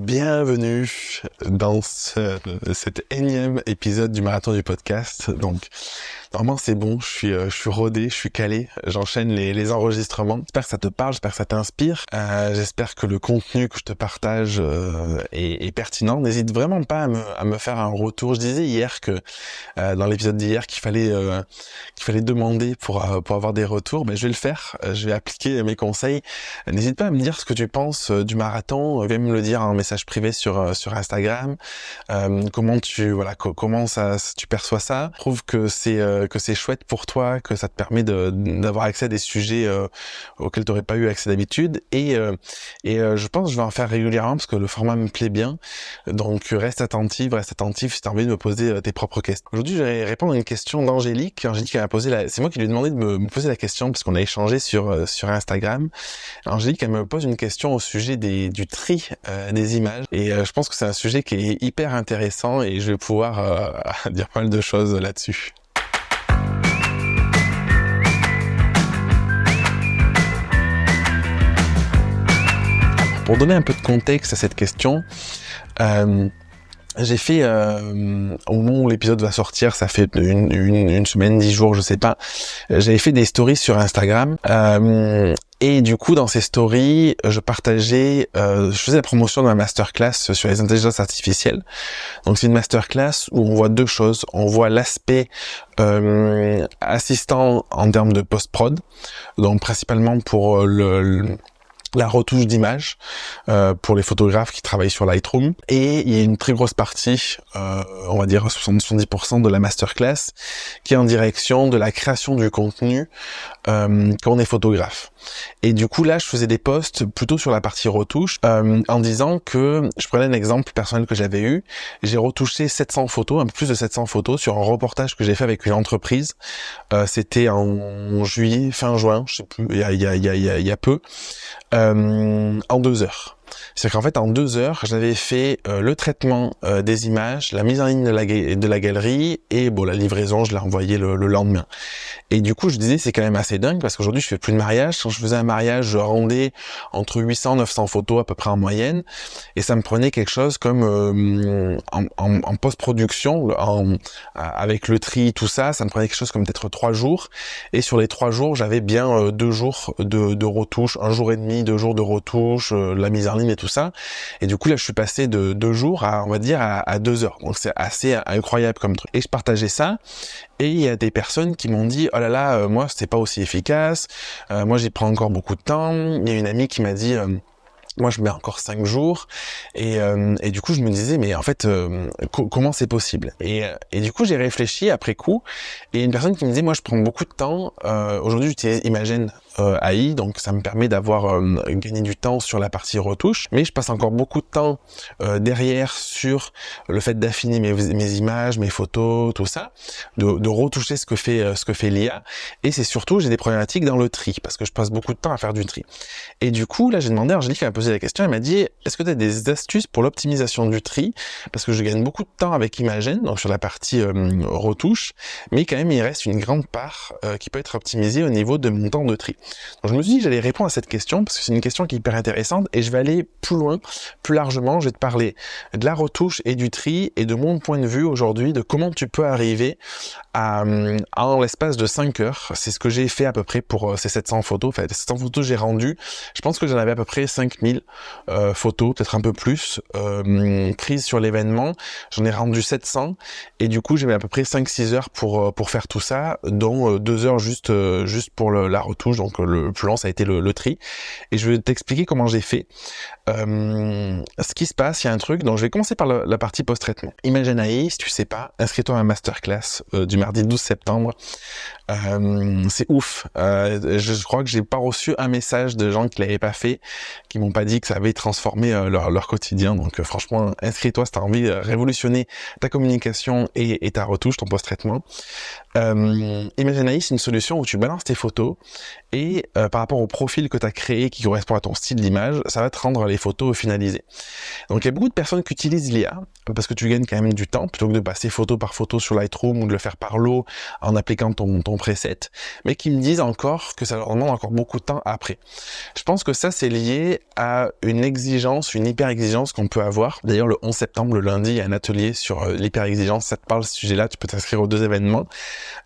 Bienvenue dans cet énième épisode du marathon du podcast. Donc, normalement c'est bon, je suis rodé, je suis calé, j'enchaîne les enregistrements. J'espère que ça te parle, j'espère que ça t'inspire. J'espère que le contenu que je te partage est pertinent. N'hésite vraiment pas à me faire un retour. Je disais hier que dans l'épisode d'hier qu'il fallait demander pour avoir des retours. Mais je vais le faire. Je vais appliquer mes conseils. N'hésite pas à me dire ce que tu penses du marathon. Viens me le dire en message privé sur Instagram. Comment tu perçois ça. Je trouve que c'est chouette pour toi, que ça te permet d'avoir accès à des sujets auxquels tu n'aurais pas eu accès d'habitude. Et je pense que je vais en faire régulièrement parce que le format me plaît bien. Donc reste attentif si tu as envie de me poser tes propres questions. Aujourd'hui, je vais répondre à une question d'Angélique. Angélique m'a posé c'est moi qui lui ai demandé de me poser la question parce qu'on a échangé sur Instagram. Angélique, elle me pose une question au sujet du tri des images. Et je pense que c'est un sujet qui est hyper intéressant et je vais pouvoir dire pas mal de choses là-dessus. Pour donner un peu de contexte à cette question, j'ai fait, au moment où l'épisode va sortir, ça fait une semaine, 10 jours, je sais pas, j'avais fait des stories sur Instagram, et du coup, dans ces stories, je faisais la promotion de ma masterclass sur les intelligences artificielles. Donc c'est une masterclass où on voit deux choses. On voit l'aspect assistant en termes de post-prod, donc principalement pour la retouche d'image pour les photographes qui travaillent sur Lightroom, et il y a une très grosse partie, on va dire 70% de la masterclass qui est en direction de la création du contenu quand on est photographe. Et du coup là je faisais des posts plutôt sur la partie retouche en disant que je prenais un exemple personnel que j'avais eu. J'ai retouché 700 photos, un peu plus de 700 photos sur un reportage que j'ai fait avec une entreprise. C'était en juillet, fin juin, je sais plus, il y a peu. En 2 heures. C'est-à-dire qu'en fait, en 2 heures, j'avais fait le traitement des images, la mise en ligne de la galerie et la livraison, je l'ai envoyé le lendemain. Et du coup, je disais, c'est quand même assez dingue parce qu'aujourd'hui, je fais plus de mariage. Quand je faisais un mariage, je rendais entre 800 et 900 photos à peu près en moyenne. Et ça me prenait quelque chose comme en post-production, avec le tri, tout ça, ça me prenait quelque chose comme peut-être 3 jours. Et sur les 3 jours, j'avais bien 2 jours de retouche, 1 jour et demi, 2 jours de retouche, la mise en ligne et tout ça. Et du coup, là, je suis passé de 2 jours à, on va dire, à 2 heures. Donc, c'est assez incroyable comme truc. Et je partageais ça. Et il y a des personnes qui m'ont dit, oh là là, moi, c'était pas aussi efficace. Moi, j'y prends encore beaucoup de temps. Il y a une amie qui m'a dit, moi, je mets encore 5 jours. Et du coup, je me disais, mais en fait, comment c'est possible? Et du coup, j'ai réfléchi après coup. Et une personne qui me disait, moi, je prends beaucoup de temps. Aujourd'hui, j'utilise Imagen AI, donc ça me permet d'avoir gagné du temps sur la partie retouche. Mais je passe encore beaucoup de temps derrière sur le fait d'affiner mes images, mes photos, tout ça, de retoucher ce que fait l'IA. Et c'est surtout, j'ai des problématiques dans le tri, parce que je passe beaucoup de temps à faire du tri. Et du coup, là, j'ai demandé à Angélique, elle m'a posé la question, elle m'a dit, est-ce que tu as des astuces pour l'optimisation du tri? Parce que je gagne beaucoup de temps avec Imagen, donc sur la partie retouche, mais quand même, il reste une grande part qui peut être optimisée au niveau de mon temps de tri. Donc je me suis dit que j'allais répondre à cette question, parce que c'est une question qui est hyper intéressante, et je vais aller plus loin, plus largement, je vais te parler de la retouche et du tri, et de mon point de vue aujourd'hui, de comment tu peux arriver en l'espace de 5 heures. C'est ce que j'ai fait à peu près pour ces 700 photos. Enfin, les 700 photos j'ai rendu. Je pense que j'en avais à peu près 5000 photos, peut-être un peu plus, prises sur l'événement. J'en ai rendu 700 et du coup, j'avais à peu près 5-6 heures pour faire tout ça, dont 2 heures juste pour la retouche. Donc le plus long, ça a été le tri. Et je vais t'expliquer comment j'ai fait. Ce qui se passe, il y a un truc. Donc je vais commencer par la partie post-traitement. Imagen AI, si tu sais pas, inscris-toi à ma masterclass du mardi 12 septembre. C'est ouf. Je crois que j'ai pas reçu un message de gens qui l'avaient pas fait, qui m'ont pas dit que ça avait transformé leur quotidien. Donc franchement, inscris-toi si t'as envie de révolutionner ta communication et ta retouche, ton post-traitement. Imagen AI, c'est une solution où tu balances tes photos Et par rapport au profil que tu as créé qui correspond à ton style d'image, ça va te rendre les photos finalisées. Donc il y a beaucoup de personnes qui utilisent l'IA parce que tu gagnes quand même du temps plutôt que de passer photo par photo sur Lightroom ou de le faire par lot en appliquant ton preset, mais qui me disent encore que ça leur demande encore beaucoup de temps après. Je pense que ça c'est lié à une exigence, une hyper exigence qu'on peut avoir. D'ailleurs le 11 septembre, le lundi, il y a un atelier sur l'hyper exigence. Ça te parle de ce sujet-là, tu peux t'inscrire aux 2 événements.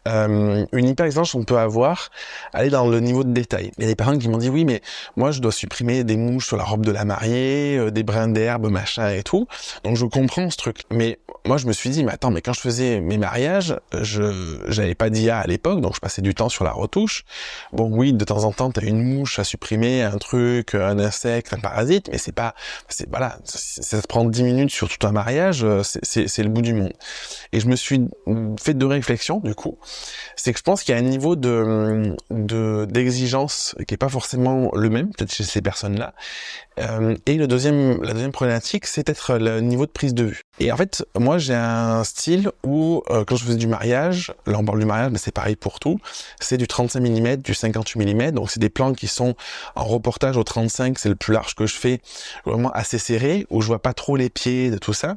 Une hyper exigence qu'on peut avoir, aller dans le niveau de détail. Il y a des personnes qui m'ont dit oui mais moi je dois supprimer des mouches sur la robe de la mariée, des brins d'herbe, machin et tout. Donc je comprends ce truc. Mais moi je me suis dit mais attends, mais quand je faisais mes mariages, j'avais pas d'IA à l'époque, donc je passais du temps sur la retouche. Bon oui, de temps en temps t'as une mouche à supprimer, un truc, un insecte, un parasite, mais voilà, ça te prend 10 minutes sur tout un mariage, c'est le bout du monde. Et je me suis fait 2 réflexions du coup. C'est que je pense qu'il y a un niveau d'exigence qui est pas forcément le même, peut-être chez ces personnes-là. Et la deuxième problématique, c'est peut-être le niveau de prise de vue. Et en fait, moi, j'ai un style où, quand je faisais du mariage, là on parle du mariage, mais c'est pareil pour tout, c'est du 35 mm, du 58 mm, donc c'est des plans qui sont en reportage au 35, c'est le plus large que je fais, vraiment assez serré, où je vois pas trop les pieds de tout ça.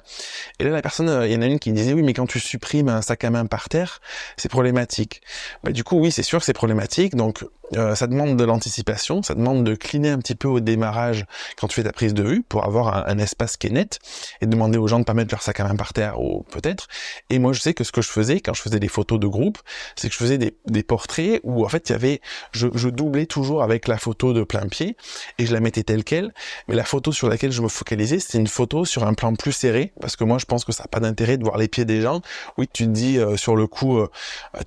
Et là, la personne, il y en a une qui disait, oui, mais quand tu supprimes un sac à main par terre, c'est problématique. Bah, du coup, oui, c'est sûr que c'est problématique, donc ça demande de l'anticipation, ça demande de cleaner un petit peu au démarrage quand tu fais ta prise de vue pour avoir un espace qui est net et demander aux gens de pas mettre leur sac à main par terre ou peut-être. Et moi je sais que ce que je faisais quand je faisais des photos de groupe, c'est que je faisais des portraits où en fait il y avait, je doublais toujours avec la photo de plein pied et je la mettais telle quelle, mais la photo sur laquelle je me focalisais c'était une photo sur un plan plus serré parce que moi je pense que ça n'a pas d'intérêt de voir les pieds des gens. Oui, tu te dis sur le coup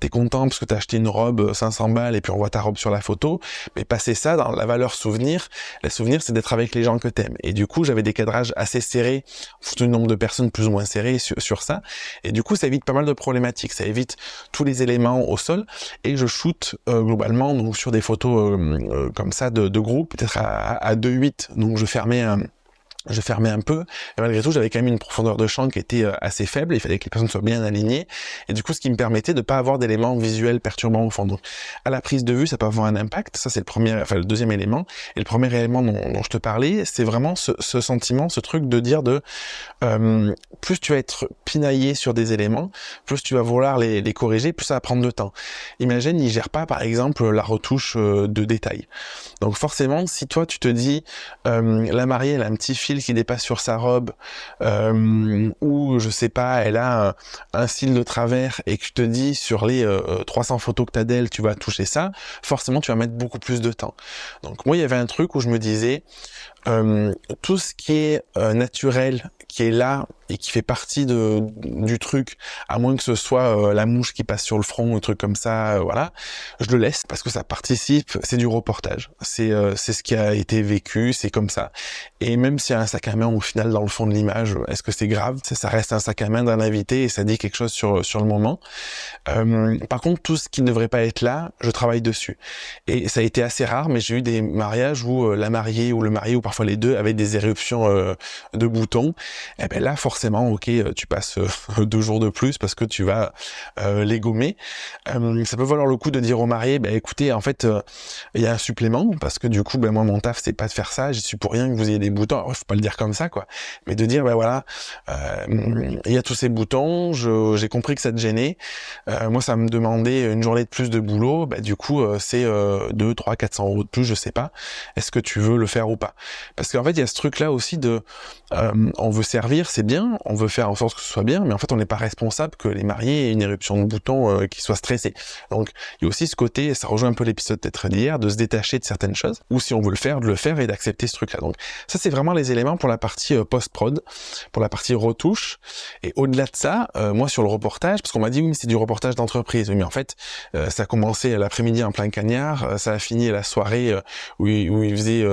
t'es content parce que t'as acheté une robe 500 balles et puis on voit ta robe sur la photo, mais passer ça dans la valeur souvenir, la souvenir c'est d'être avec les gens que t'aimes. Et du coup j'avais des cadrages assez serrés, surtout le nombre de personnes plus ou moins serrées sur ça, et du coup ça évite pas mal de problématiques, ça évite tous les éléments au sol, et je shoot globalement donc sur des photos comme ça de groupe, peut-être à 2.8, donc je fermais un peu, et malgré tout j'avais quand même une profondeur de champ qui était assez faible, il fallait que les personnes soient bien alignées, et du coup ce qui me permettait de pas avoir d'éléments visuels perturbants au fond. Donc à la prise de vue ça peut avoir un impact, ça c'est le deuxième élément, et le premier élément dont je te parlais, c'est vraiment ce sentiment, ce truc de dire plus tu vas être pinaillé sur des éléments, plus tu vas vouloir les corriger, plus ça va prendre de temps. Imagine, il gère pas par exemple la retouche de détail. Donc forcément, si toi tu te dis la mariée elle a un petit fil qui dépasse sur sa robe, ou je sais pas, elle a un cil de travers et que tu te dis sur les 300 photos que t'as d'elle, tu vas toucher ça, forcément tu vas mettre beaucoup plus de temps. Donc moi il y avait un truc où je me disais tout ce qui est naturel, qui est là et qui fait partie du truc, à moins que ce soit la mouche qui passe sur le front ou un truc comme ça, voilà, je le laisse parce que ça participe, c'est du reportage, c'est ce qui a été vécu, c'est comme ça. Et même s'il y a un sac à main au final dans le fond de l'image, est-ce que c'est grave? Ça reste un sac à main d'un invité et ça dit quelque chose sur le moment. Par contre, tout ce qui ne devrait pas être là, je travaille dessus. Et ça a été assez rare, mais j'ai eu des mariages où la mariée ou le marié, ou parfois les deux, avaient des éruptions de boutons. Et ben là, forcément, ok, tu passes 2 jours de plus parce que tu vas les gommer. Ça peut valoir le coup de dire au marié, ben écoutez, en fait, il y a un supplément, parce que du coup, ben moi, mon taf, c'est pas de faire ça, j'y suis pour rien que vous ayez des boutons. Alors, faut pas le dire comme ça, quoi. Mais de dire, ben voilà, il y a tous ces boutons, j'ai compris que ça te gênait. Moi, ça me demandait une journée de plus de boulot, ben du coup, c'est 2, 3, 400 euros de plus, je sais pas. Est-ce que tu veux le faire ou pas? Parce qu'en fait, il y a ce truc-là aussi de, on veut servir, c'est bien, on veut faire en sorte que ce soit bien, mais en fait, on n'est pas responsable que les mariés aient une éruption de boutons qui soient stressés. Donc, il y a aussi ce côté, ça rejoint un peu l'épisode peut-être d'hier, de se détacher de certaines choses, ou si on veut le faire, de le faire et d'accepter ce truc-là. Donc, ça, c'est vraiment les éléments pour la partie post-prod, pour la partie retouche. Et au-delà de ça, moi, sur le reportage, parce qu'on m'a dit, oui, mais c'est du reportage d'entreprise. Oui, mais en fait, ça a commencé l'après-midi en plein cagnard, ça a fini la soirée où il faisait,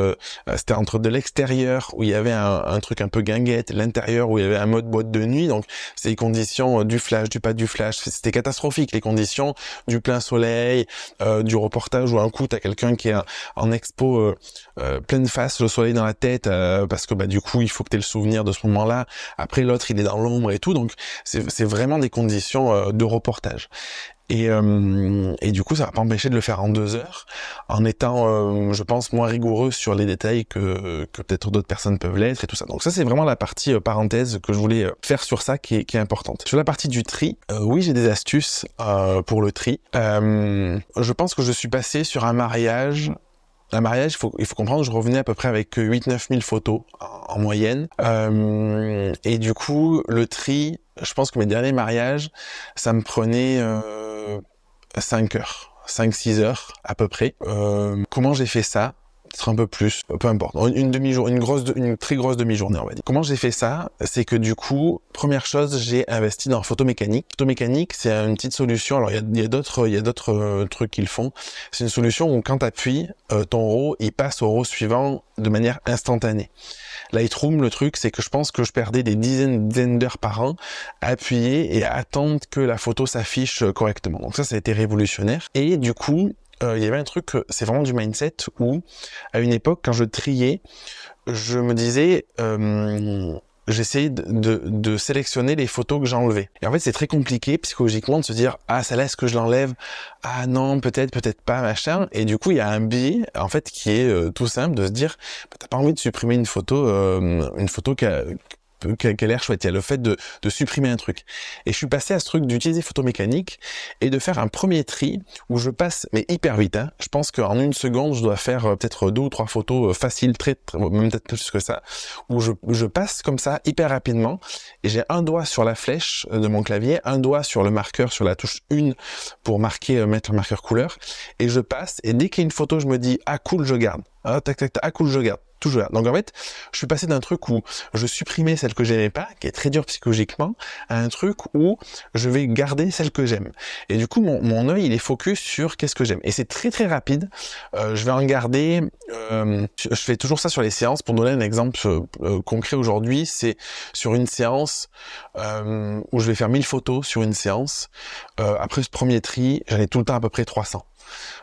c'était entre de l'extérieur, où il y avait un truc un peu guinguette, l'intérieur, où il y avait un mode boîte de nuit, donc c'est les conditions du flash, du pas du flash, c'était catastrophique, les conditions du plein soleil, du reportage où un coup t'as quelqu'un qui est en expo pleine face, le soleil dans la tête, parce que bah du coup il faut que t'aies le souvenir de ce moment-là, après l'autre il est dans l'ombre et tout, donc c'est vraiment des conditions de reportage. Et du coup, ça va pas empêcher de le faire en 2 heures, en étant, je pense, moins rigoureux sur les détails que peut-être d'autres personnes peuvent l'être et tout ça. Donc ça, c'est vraiment la partie parenthèse que je voulais faire sur ça qui est importante. Sur la partie du tri, oui, j'ai des astuces pour le tri. Je pense que je suis passé sur un mariage. Un mariage, il faut comprendre, je revenais à peu près avec 8-9 000 photos en moyenne. Et du coup, le tri, je pense que mes derniers mariages, ça me prenait 5 heures, 5-6 heures à peu près. Comment j'ai fait ça ? Peut-être un peu plus, peu importe. Une demi-journée, une très grosse demi-journée, on va dire. Comment j'ai fait ça ? C'est que du coup, première chose, j'ai investi dans Photomécanique. Photomécanique, c'est une petite solution. Alors, il y a d'autres trucs qu'ils font. C'est une solution où quand tu appuies, ton RAW, il passe au RAW suivant de manière instantanée. Lightroom, le truc, c'est que je pense que je perdais des dizaines d'heures par an à appuyer et à attendre que la photo s'affiche correctement. Donc ça a été révolutionnaire. Et du coup, il y avait un truc, c'est vraiment du mindset où, à une époque, quand je triais, je me disais, j'essayais de sélectionner les photos que j'enlevais. Et en fait, c'est très compliqué psychologiquement de se dire, ah, celle-là, est-ce que je l'enlève? Ah non, peut-être pas, machin. Et du coup, il y a un biais, en fait, qui est tout simple de se dire, bah, t'as pas envie de supprimer une photo qui a l'air chouette. Il y a le fait de supprimer un truc. Et je suis passé à ce truc d'utiliser Photomécanique et de faire un premier tri où je passe, mais hyper vite, hein. Je pense qu'en 1 seconde, je dois faire peut-être 2 ou 3 photos faciles, même peut-être plus que ça, où je passe comme ça hyper rapidement et j'ai un doigt sur la flèche de mon clavier, un doigt sur le marqueur, sur la touche 1 pour marquer, mettre le marqueur couleur, et je passe, et dès qu'il y a une photo, je me dis, ah cool, je garde. Ah, tac, ah cool, je garde. Toujours. Donc en fait, je suis passé d'un truc où je supprimais celle que j'aimais pas, qui est très dur psychologiquement, à un truc où je vais garder celle que j'aime. Et du coup, mon œil, il est focus sur qu'est-ce que j'aime. Et c'est très très rapide. Je vais en garder. Je fais toujours ça sur les séances. Pour donner un exemple concret aujourd'hui, c'est sur une séance où je vais faire 1000 photos sur une séance. Après ce premier tri, j'en ai tout le temps à peu près 300.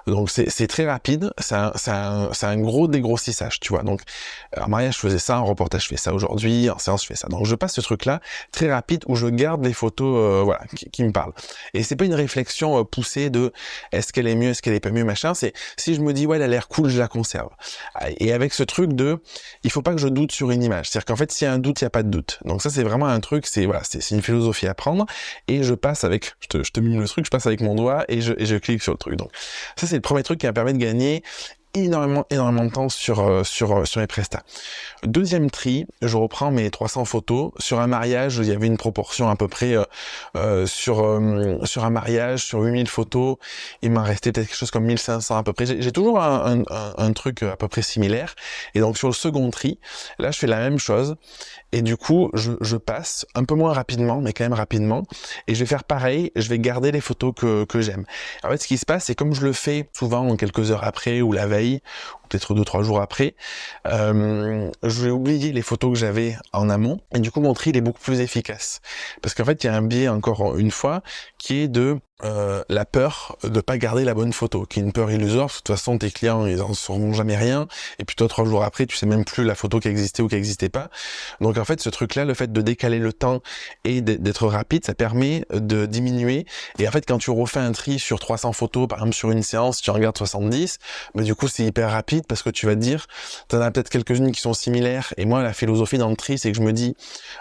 Donc c'est très rapide, c'est un gros dégrossissage, tu vois. Donc en mariage je faisais ça, en reportage je fais ça aujourd'hui, en séance je fais ça. Donc je passe ce truc-là très rapide où je garde les photos voilà qui me parlent. Et c'est pas une réflexion poussée de est-ce qu'elle est mieux, est-ce qu'elle est pas mieux, machin. C'est si je me dis ouais elle a l'air cool, je la conserve. Et avec ce truc de il faut pas que je doute sur une image. C'est-à-dire qu'en fait s'il y a un doute, il y a pas de doute. Donc ça c'est vraiment un truc, c'est une philosophie à prendre. Et je passe avec, je te mime le truc, je passe avec mon doigt et je clique sur le truc. Donc ça c'est le premier truc qui m'a permis de gagner énormément de temps sur mes prestats. Deuxième tri, je reprends mes 300 photos. Sur un mariage, il y avait une proportion à peu près sur un mariage, sur 8000 photos, il m'en restait peut-être quelque chose comme 1500 à peu près. J'ai toujours un truc à peu près similaire. Et donc sur le second tri, là je fais la même chose. Et du coup, je passe un peu moins rapidement, mais quand même rapidement. Et je vais faire pareil, je vais garder les photos que j'aime. En fait, ce qui se passe, c'est comme je le fais souvent quelques heures après ou la veille, ou peut-être 2-3 jours après, je vais oublier les photos que j'avais en amont. Et du coup, mon tri, il est beaucoup plus efficace. Parce qu'en fait, il y a un biais, encore une fois, qui est de la peur de pas garder la bonne photo, qui est une peur illusoire, parce que de toute façon tes clients ils en sauront jamais rien, et puis toi 3 jours après tu sais même plus la photo qui existait ou qui existait pas. Donc en fait ce truc là, le fait de décaler le temps et d'être rapide, ça permet de diminuer. Et en fait quand tu refais un tri sur 300 photos, par exemple sur une séance tu en regardes 70, mais du coup c'est hyper rapide parce que tu vas te dire, t'en as peut-être quelques-unes qui sont similaires, et moi la philosophie dans le tri c'est que je me dis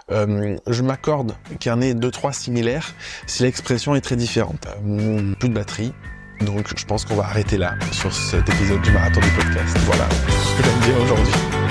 je m'accorde qu'il y en ait 2-3 similaires si l'expression est très différente. Plus de batterie, donc je pense qu'on va arrêter là sur cet épisode du marathon du podcast. Voilà ce que j'aime dire aujourd'hui.